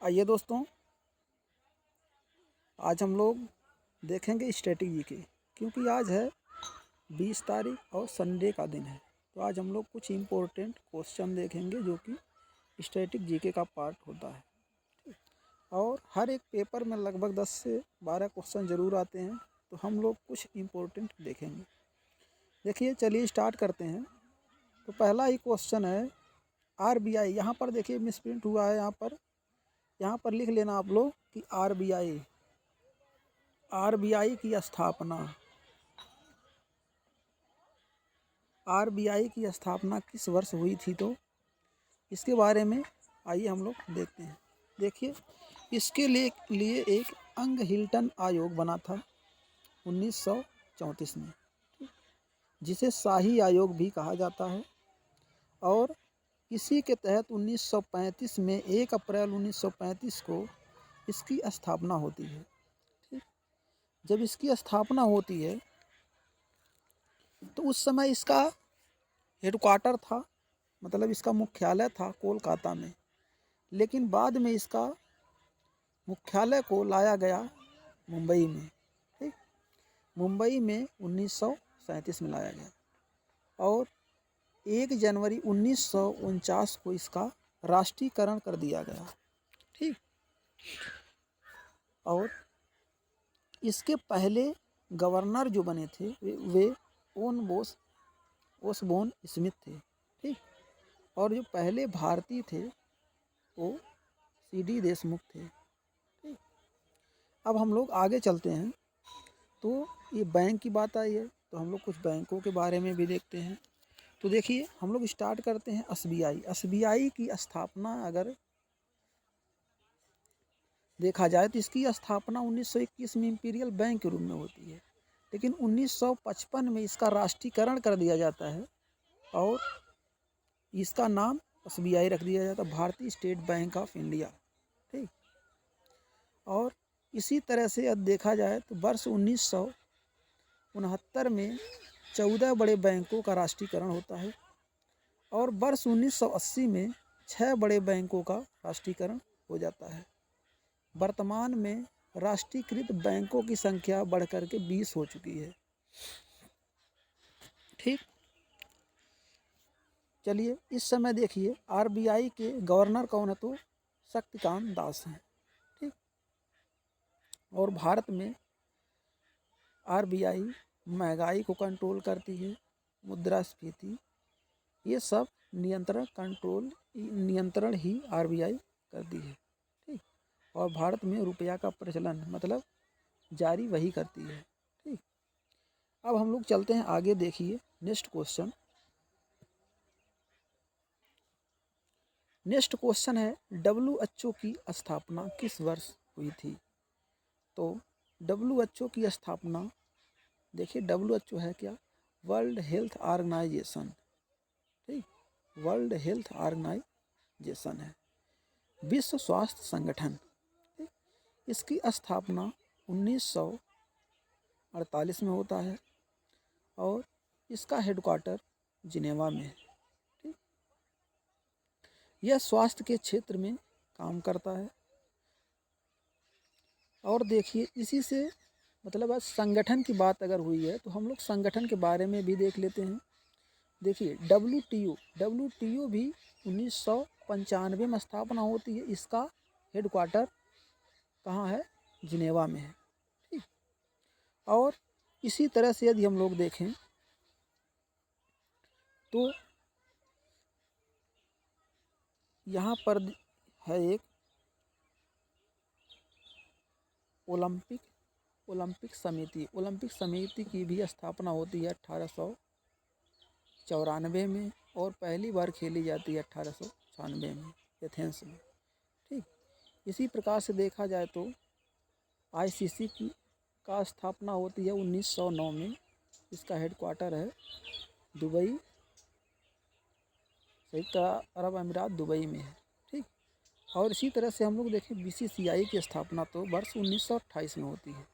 आइए दोस्तों, आज हम लोग देखेंगे स्टैटिक जीके, क्योंकि आज है 20 तारीख और संडे का दिन है। तो आज हम लोग कुछ इम्पोर्टेंट क्वेश्चन देखेंगे जो कि स्टैटिक जीके का पार्ट होता है। और हर एक पेपर में लगभग 10 से 12 क्वेश्चन ज़रूर आते हैं, तो हम लोग कुछ इम्पोर्टेंट देखेंगे। देखिए, चलिए स्टार्ट करते हैं। तो पहला ही क्वेश्चन है आरबीआई। यहाँ पर देखिए मिसप्रिंट हुआ है, यहाँ पर लिख लेना आप लोग कि आरबीआई की स्थापना किस वर्ष हुई थी। तो इसके बारे में आइए हम लोग देखते हैं। देखिए, इसके लिए एक अंग हिल्टन आयोग बना था 1934 में, जिसे शाही आयोग भी कहा जाता है। और इसी के तहत 1935 में 1 अप्रैल 1935 को इसकी स्थापना होती है। ठीक, जब इसकी स्थापना होती है तो उस समय इसका हेडक्वार्टर था, मतलब इसका मुख्यालय था कोलकाता में, लेकिन बाद में इसका मुख्यालय को लाया गया मुंबई में। ठीक, मुंबई में 1937 में लाया गया और 1 जनवरी 1949 को इसका राष्ट्रीयकरण कर दिया गया। ठीक, और इसके पहले गवर्नर जो बने थे वे ओसबोर्न स्मिथ थे। ठीक, और जो पहले भारतीय थे वो सीडी देशमुख थे। ठीक, अब हम लोग आगे चलते हैं। तो ये बैंक की बात आई है, तो हम लोग कुछ बैंकों के बारे में भी देखते हैं। तो देखिए, हम लोग स्टार्ट करते हैं एसबीआई की स्थापना अगर देखा जाए तो इसकी स्थापना 1921 में इंपीरियल बैंक के रूप में होती है, लेकिन 1955 में इसका राष्ट्रीयकरण कर दिया जाता है और इसका नाम एसबीआई रख दिया जाता है, भारतीय स्टेट बैंक ऑफ इंडिया। ठीक, और इसी तरह से अब देखा जाए तो वर्ष 1969 में 14 बड़े बैंकों का राष्ट्रीयकरण होता है और वर्ष 1980 में 6 बड़े बैंकों का राष्ट्रीयकरण हो जाता है। वर्तमान में राष्ट्रीयकृत बैंकों की संख्या बढ़कर के 20 हो चुकी है। ठीक, चलिए इस समय देखिए आरबीआई के गवर्नर कौन है, तो शक्तिकांत दास हैं। ठीक, और भारत में आरबीआई महंगाई को कंट्रोल करती है, मुद्रास्फीति, ये सब नियंत्रण ही आरबीआई करती है। ठीक, और भारत में रुपया का प्रचलन मतलब जारी वही करती है। ठीक, अब हम लोग चलते हैं आगे। देखिए नेक्स्ट क्वेश्चन है डब्ल्यूएचओ की स्थापना किस वर्ष हुई थी। तो डब्ल्यूएचओ की स्थापना, देखिए डब्ल्यूएचओ है क्या, वर्ल्ड हेल्थ ऑर्गेनाइजेशन। ठीक, वर्ल्ड हेल्थ ऑर्गेनाइजेशन है, विश्व स्वास्थ्य संगठन। ठीक, इसकी स्थापना 1948 में होता है और इसका हेडक्वार्टर जिनेवा में है। ठीक, यह स्वास्थ्य के क्षेत्र में काम करता है। और देखिए, इसी से मतलब आज संगठन की बात अगर हुई है तो हम लोग संगठन के बारे में भी देख लेते हैं। देखिए डब्ल्यूटीओ भी 1995 में स्थापना होती है, इसका हेडक्वार्टर कहाँ है, जिनेवा में है। ठीक, और इसी तरह से यदि हम लोग देखें तो यहाँ पर है एक ओलंपिक समिति की भी स्थापना होती है 1894 में और पहली बार खेली जाती है 1896 में एथेंस में। ठीक, इसी प्रकार से देखा जाए तो आईसीसी की का स्थापना होती है 1909 में, इसका हेडक्वार्टर है दुबई, संयुक्त अरब अमीरात दुबई में है। ठीक, और इसी तरह से हम लोग देखें बीसीसीआई की स्थापना तो वर्ष 1928 में होती है,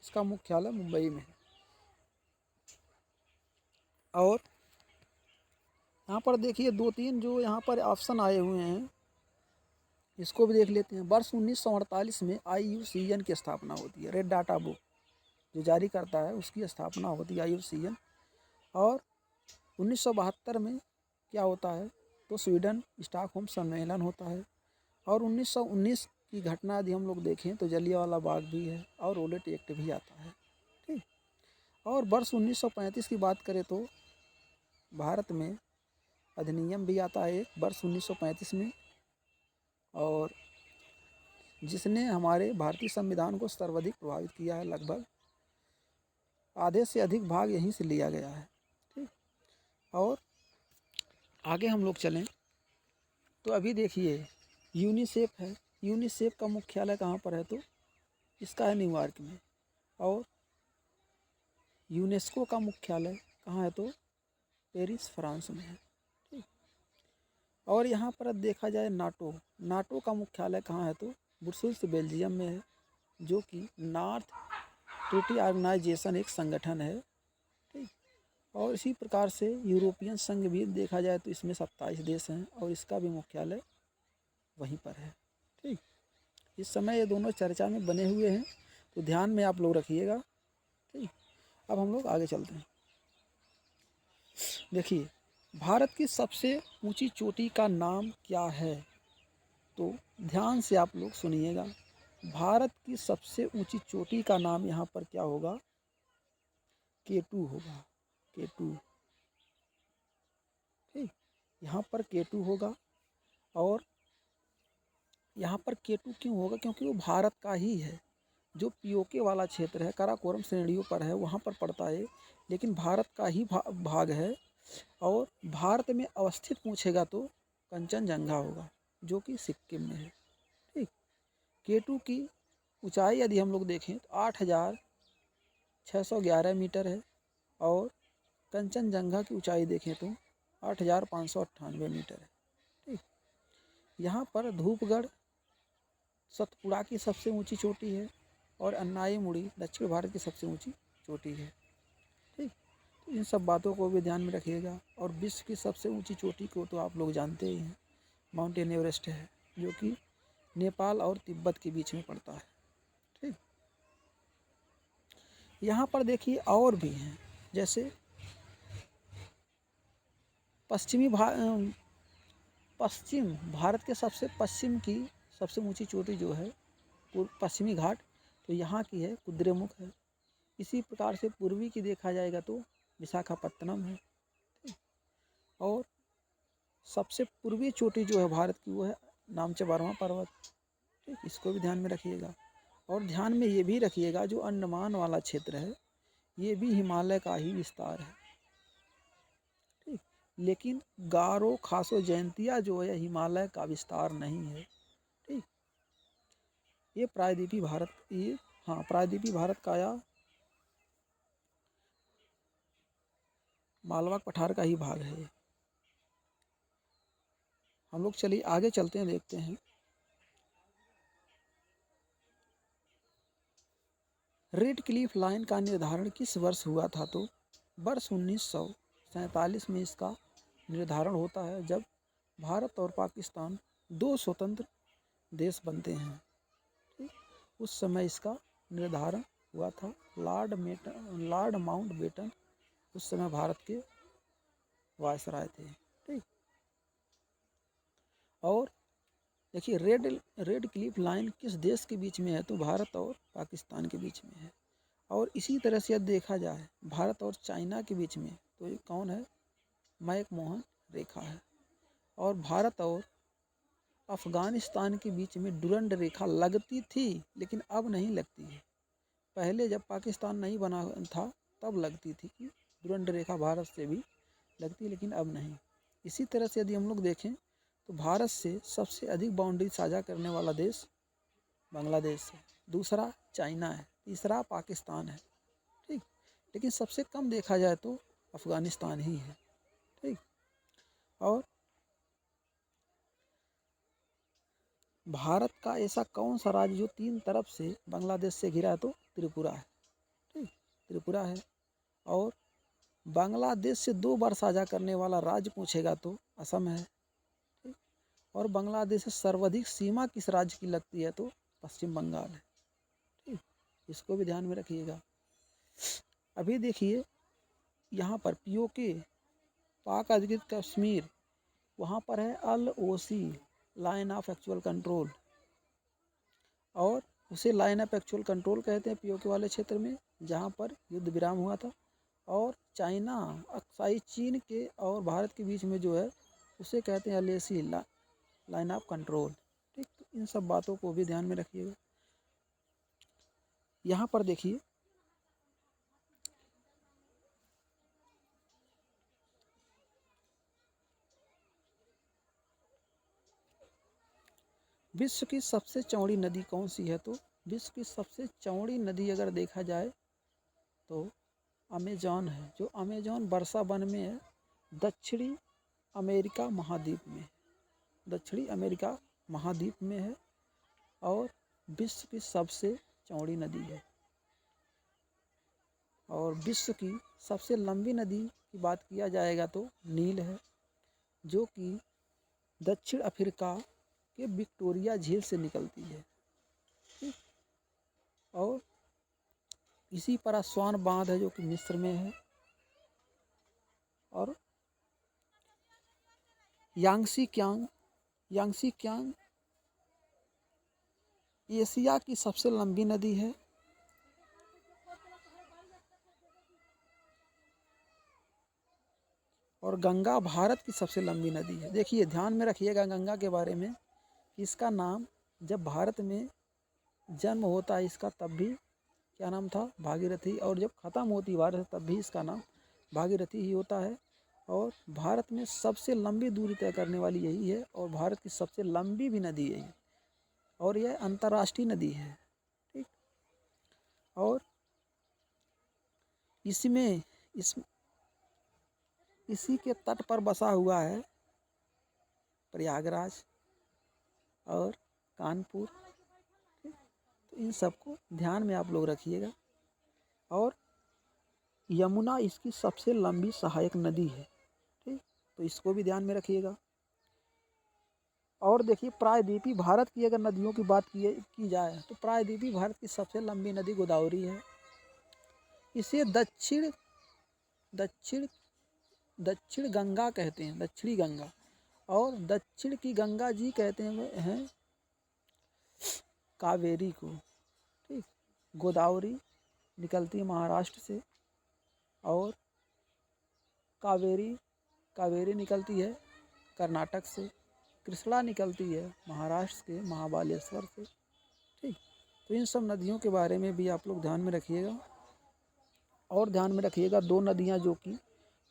इसका मुख्यालय मुंबई में है। और यहाँ पर देखिए 2-3 जो यहाँ पर ऑप्शन आए हुए हैं, इसको भी देख लेते हैं। वर्ष 1948 में IUCN की स्थापना होती है। रेड डाटा बुक जो जारी करता है उसकी स्थापना होती है IUCN। और 1972 में क्या होता है तो स्वीडन स्टॉकहोम सम्मेलन होता है। और 1919 की घटना यदि हम लोग देखें तो जलियांवाला बाग भी है और रोलेट एक्ट भी आता है। ठीक। और वर्ष 1935 की बात करें तो भारत में अधिनियम भी आता है एक वर्ष 1935 में, और जिसने हमारे भारतीय संविधान को सर्वाधिक प्रभावित किया है। लगभग आधे से अधिक भाग यहीं से लिया गया है। ठीक। और आगे हम लोग चलें तो अभी देखिए यूनिसेफ है। यूनिसेफ का मुख्यालय कहाँ पर है तो इसका है न्यूयॉर्क में। और यूनेस्को का मुख्यालय कहाँ है तो पेरिस फ्रांस में है। ठीक। और यहाँ पर देखा जाए नाटो का मुख्यालय कहाँ है तो ब्रुसेल्स बेल्जियम में है, जो कि नॉर्थ ट्रीटी ऑर्गेनाइजेशन एक संगठन है। ठीक। और इसी प्रकार से यूरोपियन संघ भी देखा जाए तो इसमें 27 देश हैं और इसका भी मुख्यालय वहीं पर है। ठीक। इस समय ये दोनों चर्चा में बने हुए हैं तो ध्यान में आप लोग रखिएगा। ठीक। अब हम लोग आगे चलते हैं। देखिए भारत की सबसे ऊंची चोटी का नाम क्या है तो ध्यान से आप लोग सुनिएगा। भारत की सबसे ऊंची चोटी का नाम यहाँ पर क्या होगा, K2 होगा। K2। ठीक। यहाँ पर K2 होगा। और यहाँ पर K2 क्यों होगा, क्योंकि वो भारत का ही है। जो पीओके वाला क्षेत्र है काराकोरम श्रेणियों पर है वहाँ पर पड़ता है, लेकिन भारत का ही भाग है। और भारत में अवस्थित पूछेगा तो कंचनजंगा होगा जो कि सिक्किम में है। ठीक। K2 की ऊंचाई यदि हम लोग देखें तो 8,611 मीटर है। और कंचनजंगा की ऊंचाई देखें तो 8,598 मीटर है। ठीक। यहाँ पर धूपगढ़ सतपुड़ा की सबसे ऊंची चोटी है और अन्नाईमुड़ी दक्षिण भारत की सबसे ऊंची चोटी है। ठीक। तो इन सब बातों को भी ध्यान में रखिएगा। और विश्व की सबसे ऊंची चोटी को तो आप लोग जानते ही हैं, माउंटेन एवरेस्ट है, जो कि नेपाल और तिब्बत के बीच में पड़ता है। ठीक। यहाँ पर देखिए और भी हैं, जैसे पश्चिम भारत के सबसे पश्चिम की सबसे ऊंची चोटी जो है पश्चिमी घाट, तो यहाँ की है कुद्रेमुख है। इसी प्रकार से पूर्वी की देखा जाएगा तो विशाखापत्तनम है। और सबसे पूर्वी चोटी जो है भारत की वो है नामचबरमा पर्वत। ठीक। इसको भी ध्यान में रखिएगा। और ध्यान में ये भी रखिएगा जो अंडमान वाला क्षेत्र है ये भी हिमालय का ही विस्तार है। ठीक। लेकिन गारो खासो जयंतिया जो है हिमालय का विस्तार नहीं है। ठीक। ये प्रायद्वीपीय भारत का या मालवा पठार का ही भाग है। हम लोग चलिए आगे चलते हैं, देखते हैं। रेड क्लिफ लाइन का निर्धारण किस वर्ष हुआ था तो वर्ष 1947 में इसका निर्धारण होता है, जब भारत और पाकिस्तान दो स्वतंत्र देश बनते हैं। ठीक। उस समय इसका निर्धारण हुआ था। लॉर्ड माउंटबेटन उस समय भारत के वायसराय थे। ठीक। और देखिए रेड क्लिफ लाइन किस देश के बीच में है तो भारत और पाकिस्तान के बीच में है। और इसी तरह से यदि देखा जाए भारत और चाइना के बीच में तो ये कौन है, मैकमोहन रेखा है। और भारत और अफ़गानिस्तान के बीच में डुरंड रेखा लगती थी लेकिन अब नहीं लगती है। पहले जब पाकिस्तान नहीं बना था तब लगती थी कि डुरंड रेखा भारत से भी लगती, लेकिन अब नहीं। इसी तरह से यदि हम लोग देखें तो भारत से सबसे अधिक बाउंड्री साझा करने वाला देश बांग्लादेश है, दूसरा चाइना है, तीसरा पाकिस्तान है। ठीक। लेकिन सबसे कम देखा जाए तो अफ़गानिस्तान ही है। ठीक। और भारत का ऐसा कौन सा राज्य जो 3 तरफ से बांग्लादेश से घिरा है तो त्रिपुरा है। ठीक। त्रिपुरा है। और बांग्लादेश से 2 बार साझा करने वाला राज्य पूछेगा तो असम है। ठीक। और बांग्लादेश से सर्वाधिक सीमा किस राज्य की लगती है? तो पश्चिम बंगाल है। ठीक, इसको भी ध्यान में रखिएगा। अभी देखिए यहाँ पर पीओके, पाक अधिकृत कश्मीर, वहाँ पर है LOC, line of actual control, और उसे लाइन ऑफ एक्चुअल कंट्रोल कहते हैं पीओके वाले क्षेत्र में, जहाँ पर युद्ध विराम हुआ था। और चाइना, अक्साई चीन के और भारत के बीच में जो है उसे कहते हैं LAC, लाइन ऑफ कंट्रोल। ठीक, तो इन सब बातों को भी ध्यान में रखिएगा। यहाँ पर देखिए विश्व की सबसे चौड़ी नदी कौन सी है? तो विश्व की सबसे चौड़ी नदी अगर देखा जाए तो अमेजॉन है, जो अमेजॉन वर्षा वन में है, दक्षिणी अमेरिका महाद्वीप में, दक्षिणी अमेरिका महाद्वीप में है, और विश्व की सबसे चौड़ी नदी है। और विश्व की सबसे लंबी नदी की बात किया जाएगा तो नील है, जो कि दक्षिण अफ्रीका के विक्टोरिया झील से निकलती है। ठीक, और इसी पर अस्वान बांध है जो कि मिस्र में है। और यांगसी कियांग एशिया की सबसे लंबी नदी है। और गंगा भारत की सबसे लंबी नदी है। देखिए ध्यान में रखिएगा गंगा के बारे में, इसका नाम जब भारत में जन्म होता है इसका तब भी क्या नाम था? भागीरथी, और जब ख़त्म होती भारत तब भी इसका नाम भागीरथी ही होता है। और भारत में सबसे लंबी दूरी तय करने वाली यही है, और भारत की सबसे लंबी भी नदी यही, और यह अंतर्राष्ट्रीय नदी है। ठीक, और इसमें इसी के तट पर बसा हुआ है प्रयागराज और कानपुर। ठीक, तो इन सबको ध्यान में आप लोग रखिएगा। और यमुना इसकी सबसे लंबी सहायक नदी है। ठीक, तो इसको भी ध्यान में रखिएगा। और देखिए प्रायद्वीपीय भारत की अगर नदियों की बात की जाए तो प्रायद्वीपीय भारत की सबसे लंबी नदी गोदावरी है। इसे दक्षिण गंगा कहते हैं, दक्षिणी गंगा, और दक्षिण की गंगा जी कहते हैं कावेरी को। ठीक, गोदावरी निकलती है महाराष्ट्र से, और कावेरी निकलती है कर्नाटक से, कृष्णा निकलती है महाराष्ट्र के महाबालेश्वर से। ठीक, तो इन सब नदियों के बारे में भी आप लोग ध्यान में रखिएगा। और ध्यान में रखिएगा दो नदियाँ जो कि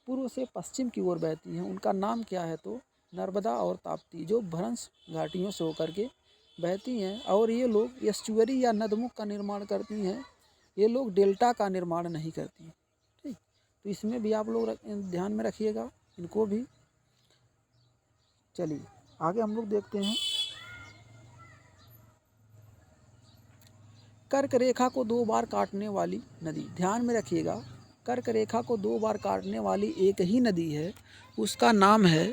पूर्व से पश्चिम की ओर बहती हैं, उनका नाम क्या है? तो नर्मदा और ताप्ती, जो भ्रंश घाटियों से होकर के बहती हैं। और ये लोग एस्चुअरी या नदमुख का निर्माण करती हैं, ये लोग डेल्टा का निर्माण नहीं करती। ठीक, तो इसमें भी आप लोग ध्यान में रखिएगा इनको भी। चलिए आगे हम लोग देखते हैं। कर्क रेखा को 2 बार काटने वाली नदी, ध्यान में रखिएगा, कर्क रेखा को 2 बार काटने वाली एक ही नदी है, उसका नाम है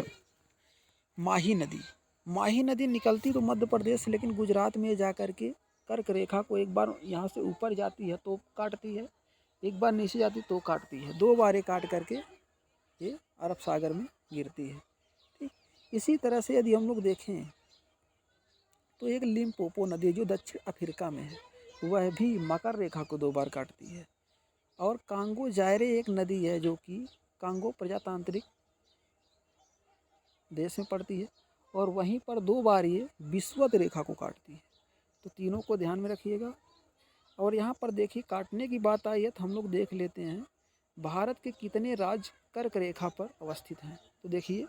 माही नदी। माही नदी निकलती तो मध्य प्रदेश से, लेकिन गुजरात में जा कर के कर्क रेखा को एक बार यहाँ से ऊपर जाती है तो काटती है, एक बार नीचे जाती तो काटती है, 2 बार ये काट करके ये अरब सागर में गिरती है। ठीक, इसी तरह से यदि हम लोग देखें तो एक लिम्पोपो नदी जो दक्षिण अफ्रीका में है, वह भी मकर रेखा को 2 बार काटती है। और कांगो जायरे एक नदी है जो कि कांगो प्रजातांत्रिक देश में पड़ती है, और वहीं पर 2 बार ये विषुवत रेखा को काटती है। तो तीनों को ध्यान में रखिएगा। और यहाँ पर देखिए काटने की बात आई है तो हम लोग देख लेते हैं भारत के कितने राज्य कर्क रेखा पर अवस्थित हैं। तो देखिए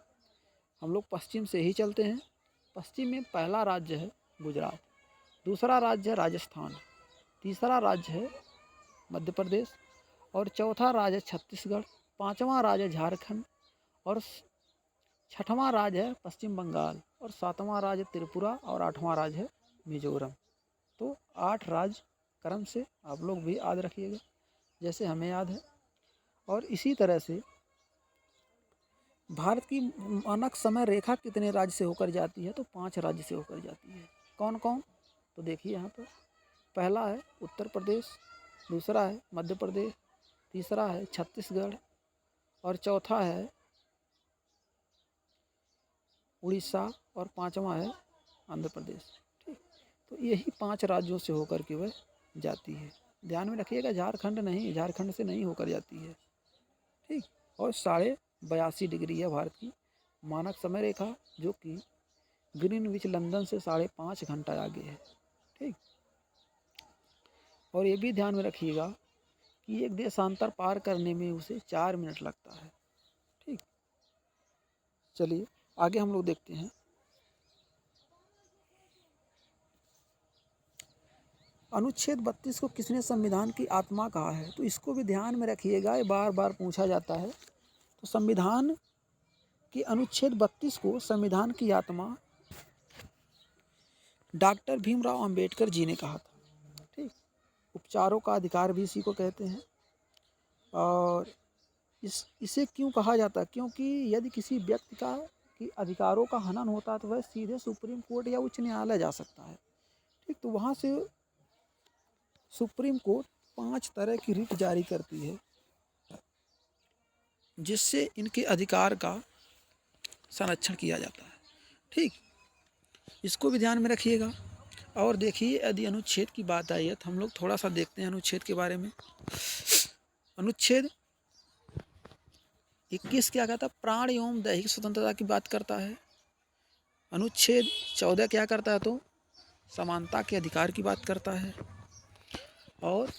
हम लोग पश्चिम से ही चलते हैं। पश्चिम में पहला राज्य है गुजरात, दूसरा राज्य है राजस्थान, तीसरा राज्य है मध्य प्रदेश, और चौथा राज्य है छत्तीसगढ़, पाँचवा राज्य है झारखंड, और छठवां राज्य है पश्चिम बंगाल, और सातवां राज्य त्रिपुरा, और आठवां राज्य है मिजोरम। तो 8 राज्य क्रम से आप लोग भी याद रखिएगा जैसे हमें याद है। और इसी तरह से भारत की मानक समय रेखा कितने राज्य से होकर जाती है? तो 5 राज्य से होकर जाती है। कौन कौन? तो देखिए यहाँ पर पहला है उत्तर प्रदेश, दूसरा है मध्य प्रदेश, तीसरा है छत्तीसगढ़ और चौथा है उड़ीसा और पांचवा है आंध्र प्रदेश। ठीक, तो यही 5 राज्यों से होकर के वह जाती है। ध्यान में रखिएगा, झारखंड नहीं, झारखंड से नहीं होकर जाती है। ठीक, और 82.5 डिग्री है भारत की मानक समय रेखा, जो कि ग्रीनविच लंदन से 5.5 घंटा आगे है। ठीक, और ये भी ध्यान में रखिएगा कि एक देशांतर पार करने में उसे 4 मिनट लगता है। ठीक, चलिए आगे हम लोग देखते हैं। अनुच्छेद 32 को किसने संविधान की आत्मा कहा है? तो इसको भी ध्यान में रखिएगा, ये बार बार पूछा जाता है। तो संविधान के अनुच्छेद 32 को संविधान की आत्मा डॉक्टर भीमराव अंबेडकर जी ने कहा था। ठीक, उपचारों का अधिकार भी इसी को कहते हैं। और इसे क्यों कहा जाता है? क्योंकि यदि किसी व्यक्ति का कि अधिकारों का हनन होता है तो वह सीधे सुप्रीम कोर्ट या उच्च न्यायालय जा सकता है। ठीक, तो वहाँ से सुप्रीम कोर्ट 5 तरह की रिट जारी करती है, जिससे इनके अधिकार का संरक्षण किया जाता है। ठीक, इसको भी ध्यान में रखिएगा। और देखिए, यदि अनुच्छेद की बात आई है तो हम लोग थोड़ा सा देखते हैं अनुच्छेद के बारे में। अनुच्छेद 21 क्या कहता है? प्राण एवं दैहिक स्वतंत्रता की बात करता है। अनुच्छेद 14 क्या करता है? तो समानता के अधिकार की बात करता है। और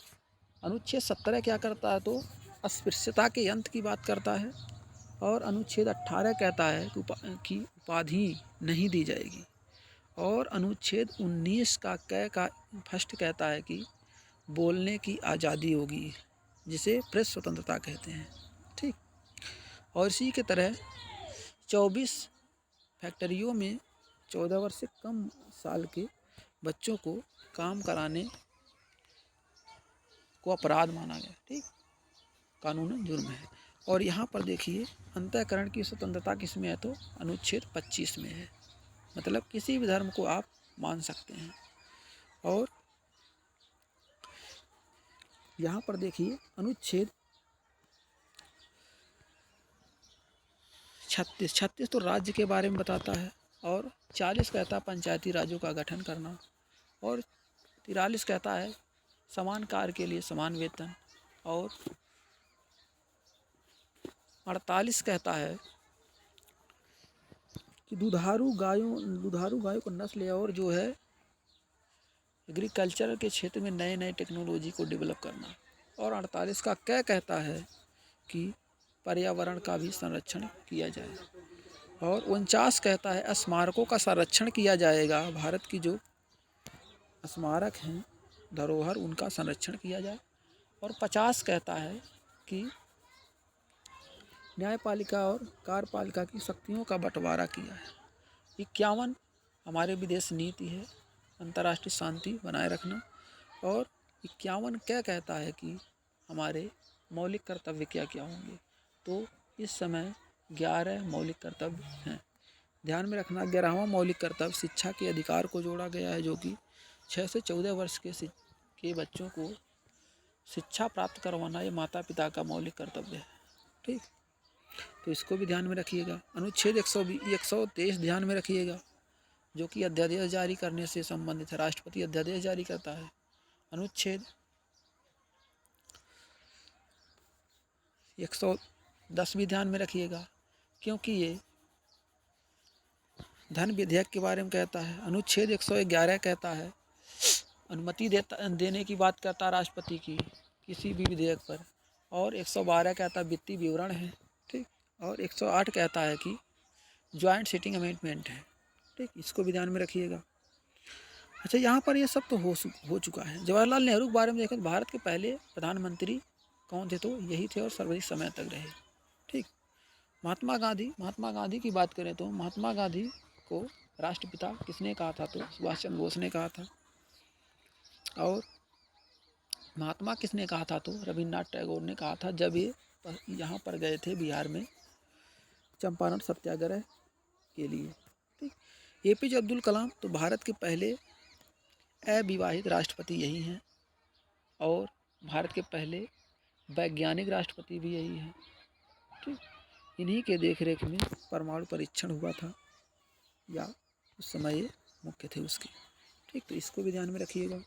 अनुच्छेद 17 क्या करता है? तो अस्पृश्यता के अंत की बात करता है। और अनुच्छेद 18 कहता है कि उपाधि नहीं दी जाएगी। और अनुच्छेद 19 का फर्स्ट कहता है कि बोलने की आज़ादी होगी, जिसे प्रेस स्वतंत्रता कहते हैं। ठीक, और इसी के तरह 24 फैक्ट्रियों में 14 वर्ष से कम साल के बच्चों को काम कराने को अपराध माना गया। ठीक, कानूनन जुर्म है। और यहाँ पर देखिए, अंतःकरण की स्वतंत्रता किस में है? तो अनुच्छेद 25 में है। मतलब किसी भी धर्म को आप मान सकते हैं। और यहाँ पर देखिए अनुच्छेद 36 तो राज्य के बारे में बताता है। और 40 कहता है पंचायती राज्यों का गठन करना। और 43 कहता है समान कार्य के लिए समान वेतन। और 48 कहता है कि दुधारू गायों को नस्ल और जो है एग्रीकल्चर के क्षेत्र में नए नए टेक्नोलॉजी को डेवलप करना। और 48 का क्या कहता है कि पर्यावरण का भी संरक्षण किया जाए। और 49 कहता है स्मारकों का संरक्षण किया जाएगा। भारत की जो स्मारक हैं, धरोहर, उनका संरक्षण किया जाए। और 50 कहता है कि न्यायपालिका और कार्यपालिका की शक्तियों का बंटवारा किया है। 51 हमारे विदेश नीति है, अंतर्राष्ट्रीय शांति बनाए रखना। और 51 क्या कहता है कि हमारे मौलिक कर्तव्य क्या क्या होंगे? तो इस समय 11 मौलिक कर्तव्य हैं। ध्यान में रखना, 11वां मौलिक कर्तव्य शिक्षा के अधिकार को जोड़ा गया है, जो कि 6 से 14 वर्ष के बच्चों को शिक्षा प्राप्त करवाना ये माता पिता का मौलिक कर्तव्य है। ठीक, तो इसको भी ध्यान में रखिएगा। अनुच्छेद 123 ध्यान में रखिएगा, जो कि अध्यादेश जारी करने से संबंधित है। राष्ट्रपति अध्यादेश जारी करता है। अनुच्छेद 110 भी ध्यान में रखिएगा, क्योंकि ये धन विधेयक के बारे में कहता है। अनुच्छेद 111 कहता है अनुमति देने की बात करता है राष्ट्रपति की किसी भी विधेयक पर। और 112 कहता है वित्तीय विवरण है। ठीक, और 108 कहता है कि ज्वाइंट सिटिंग अमेंडमेंट है। ठीक, इसको भी ध्यान में रखिएगा। अच्छा, यहाँ पर ये सब तो हो चुका है। जवाहरलाल नेहरू के बारे में देखें तो भारत के पहले प्रधानमंत्री कौन थे? तो यही थे और सर्वाधिक समय तक रहे। ठीक, महात्मा गांधी की बात करें तो महात्मा गांधी को राष्ट्रपिता किसने कहा था? तो सुभाष चंद्र बोस ने कहा था। और महात्मा किसने कहा था? तो रविन्द्रनाथ टैगोर ने कहा था, जब ये यहाँ पर गए थे बिहार में चंपारण सत्याग्रह के लिए। ठीक, एपीजे अब्दुल कलाम तो भारत के पहले अविवाहित राष्ट्रपति यही हैं और भारत के पहले वैज्ञानिक राष्ट्रपति भी यही हैं। ठीक, इन्हीं के देखरेख में परमाणु परीक्षण हुआ था, या उस समय ये मुख्य थे उसके। ठीक, तो इसको भी ध्यान में रखिएगा।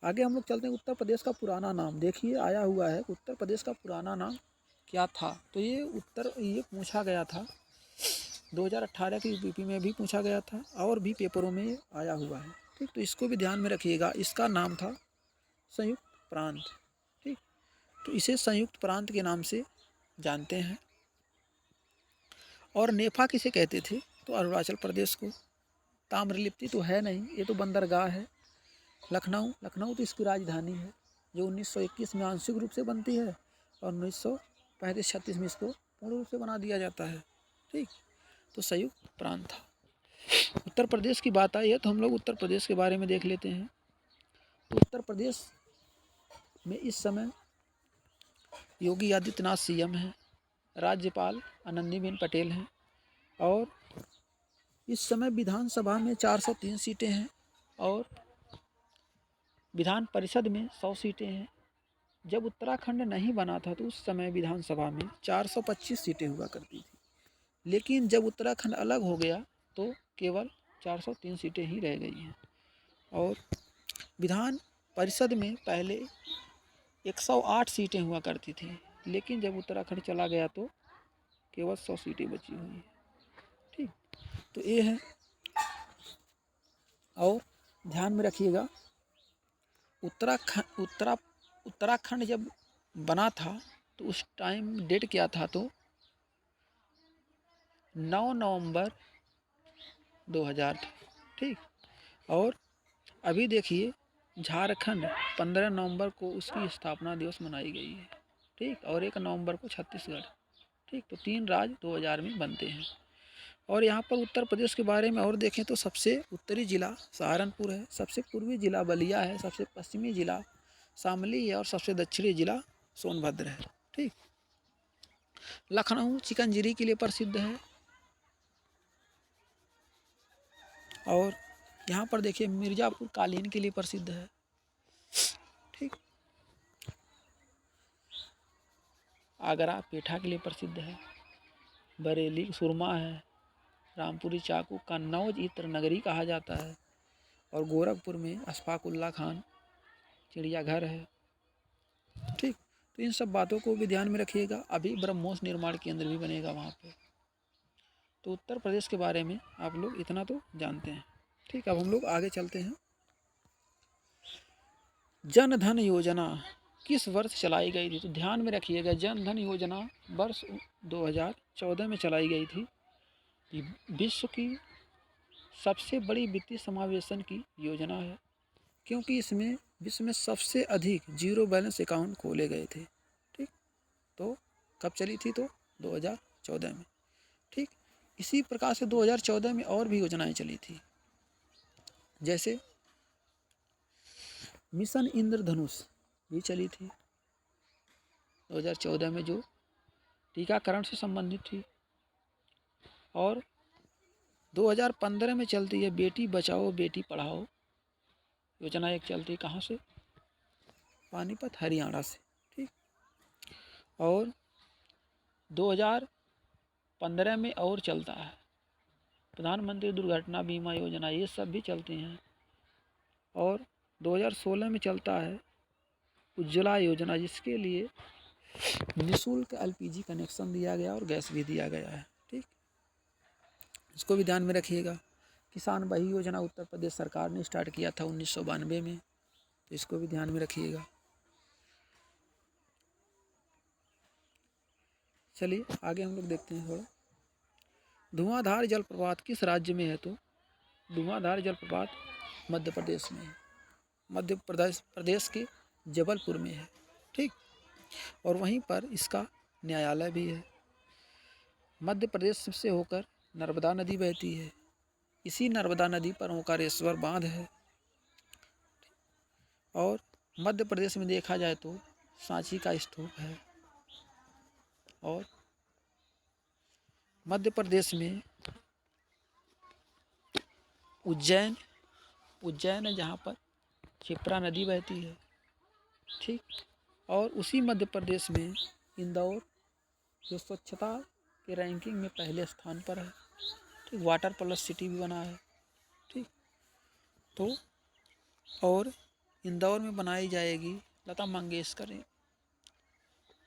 आगे हम लोग चलते हैं। उत्तर प्रदेश का पुराना नाम देखिए, आया हुआ है उत्तर प्रदेश का पुराना नाम क्या था। तो ये पूछा गया था 2018 की यूपी में भी पूछा गया था और भी पेपरों में आया हुआ है। ठीक, तो इसको भी ध्यान में रखिएगा। इसका नाम था संयुक्त प्रांत। ठीक, तो इसे संयुक्त प्रांत के नाम से जानते हैं। और नेफा किसे कहते थे, तो अरुणाचल प्रदेश को। ताम्रलिप्ति तो है नहीं, ये तो बंदरगाह है। लखनऊ तो इसकी राजधानी है, जो 1921 में आंशिक रूप से बनती है और 1935-36 में इसको पूर्ण रूप से बना दिया जाता है। ठीक, तो संयुक्त प्रांत था। उत्तर प्रदेश की बात आई है तो हम लोग उत्तर प्रदेश के बारे में देख लेते हैं। तो उत्तर प्रदेश में इस समय योगी आदित्यनाथ सीएम हैं, राज्यपाल आनंदीबेन पटेल हैं और इस समय विधानसभा में 403 सीटें हैं और विधान परिषद में 100 सीटें हैं। जब उत्तराखंड नहीं बना था तो उस समय विधानसभा में 425 सीटें हुआ करती थी, लेकिन जब उत्तराखंड अलग हो गया तो केवल 403 सीटें ही रह गई हैं। और विधान परिषद में पहले 108 सीटें हुआ करती थी, लेकिन जब उत्तराखंड चला गया तो केवल 100 सीटें बची हुई हैं। ठीक, तो ये है। और ध्यान में रखिएगा, उत्तराखंड जब बना था तो उस टाइम डेट क्या था, तो 9 नवंबर 2000 था। ठीक, और अभी देखिए झारखंड 15 नवंबर को उसकी स्थापना दिवस मनाई गई है। ठीक, और 1 नवंबर को छत्तीसगढ़। ठीक, तो 3 राज्य 2000 में बनते हैं। और यहाँ पर उत्तर प्रदेश के बारे में और देखें तो सबसे उत्तरी जिला सहारनपुर है, सबसे पूर्वी जिला बलिया है, सबसे पश्चिमी जिला शामली है और सबसे दक्षिणी जिला सोनभद्र है। ठीक, लखनऊ चिकनजरी के लिए प्रसिद्ध है और यहाँ पर देखिए मिर्ज़ापुर कालीन के लिए प्रसिद्ध है। ठीक, आगरा पेठा के लिए प्रसिद्ध है, बरेली सुरमा है, रामपुरी चाकू, कन्नौज इत्र नगरी कहा जाता है और गोरखपुर में अशफाकुल्ला खान चिड़ियाघर है। ठीक, तो इन सब बातों को भी ध्यान में रखिएगा। अभी ब्रह्मोस निर्माण केंद्र भी बनेगा वहाँ पे। तो उत्तर प्रदेश के बारे में आप लोग इतना तो जानते हैं। ठीक, अब हम लोग आगे चलते हैं। जन धन योजना किस वर्ष चलाई गई थी, तो ध्यान में रखिएगा जन धन योजना वर्ष 2014 में चलाई गई थी। विश्व की सबसे बड़ी वित्तीय समावेशन की योजना है, क्योंकि इसमें विश्व में सबसे अधिक जीरो बैलेंस अकाउंट खोले गए थे। ठीक, तो कब चली थी, तो 2014 में। ठीक, इसी प्रकार से 2014 में और भी योजनाएं चली थी, जैसे मिशन इंद्रधनुष भी चली थी 2014 में, जो टीकाकरण से संबंधित थी। और 2015 में चलती है बेटी बचाओ बेटी पढ़ाओ योजना, एक चलती है कहाँ से, पानीपत हरियाणा से। ठीक, और 2015 में और चलता है प्रधानमंत्री दुर्घटना बीमा योजना, ये सब भी चलती हैं। और 2016 में चलता है उज्ज्वला योजना, जिसके लिए निःशुल्क LPG कनेक्शन दिया गया और गैस भी दिया गया है। ठीक, इसको भी ध्यान में रखिएगा। किसान बही योजना उत्तर प्रदेश सरकार ने स्टार्ट किया था 1992 में, तो इसको भी ध्यान में रखिएगा। चलिए आगे हम लोग देखते हैं थोड़ा। धुआंधार जलप्रपात किस राज्य में है, तो धुआंधार जलप्रपात मध्य प्रदेश में है, मध्य प्रदेश के जबलपुर में है। ठीक, और वहीं पर इसका न्यायालय भी है। मध्य प्रदेश से होकर नर्मदा नदी बहती है, इसी नर्मदा नदी पर ओंकारेश्वर बांध है। और मध्य प्रदेश में देखा जाए तो सांची का स्तूप है और मध्य प्रदेश में उज्जैन है जहाँ पर क्षिप्रा नदी बहती है, ठीक। और उसी मध्य प्रदेश में इंदौर जो स्वच्छता के रैंकिंग में पहले स्थान पर है, ठीक। वाटर प्लस सिटी भी बना है, ठीक। तो और इंदौर में बनाई जाएगी लता मंगेशकर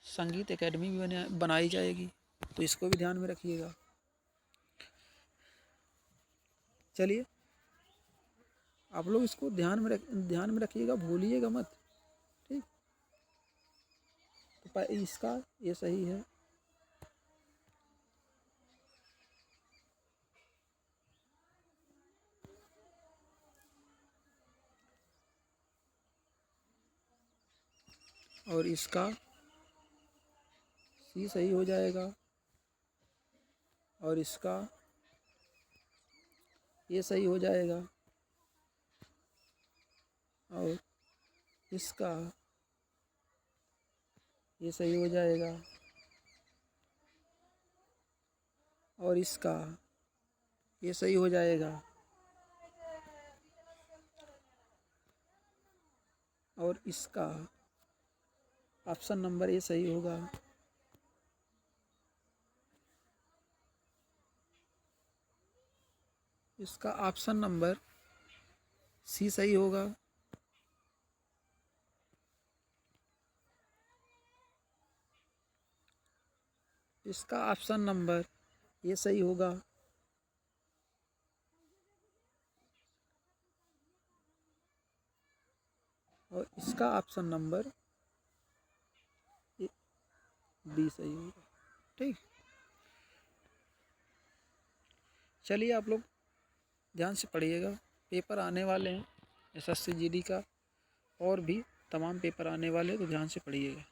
संगीत एकेडमी भी बनाई जाएगी, तो इसको भी ध्यान में रखिएगा। चलिए आप लोग इसको ध्यान में रखिएगा, भूलिएगा मत, ठीक। तो इसका ये सही है। और इसका सी सही हो जाएगा। और इसका ये सही हो जाएगा। और इसका ये सही हो जाएगा। और इसका ये सही हो जाएगा। और इसका ऑप्शन नंबर ए सही होगा। इसका ऑप्शन नंबर सी सही होगा। इसका ऑप्शन नंबर ये सही होगा। और इसका ऑप्शन नंबर बी सही होगा, ठीक। चलिए आप लोग ध्यान से पढ़िएगा, पेपर आने वाले हैं SSC GD का, और भी तमाम पेपर आने वाले, तो ध्यान से पढ़िएगा।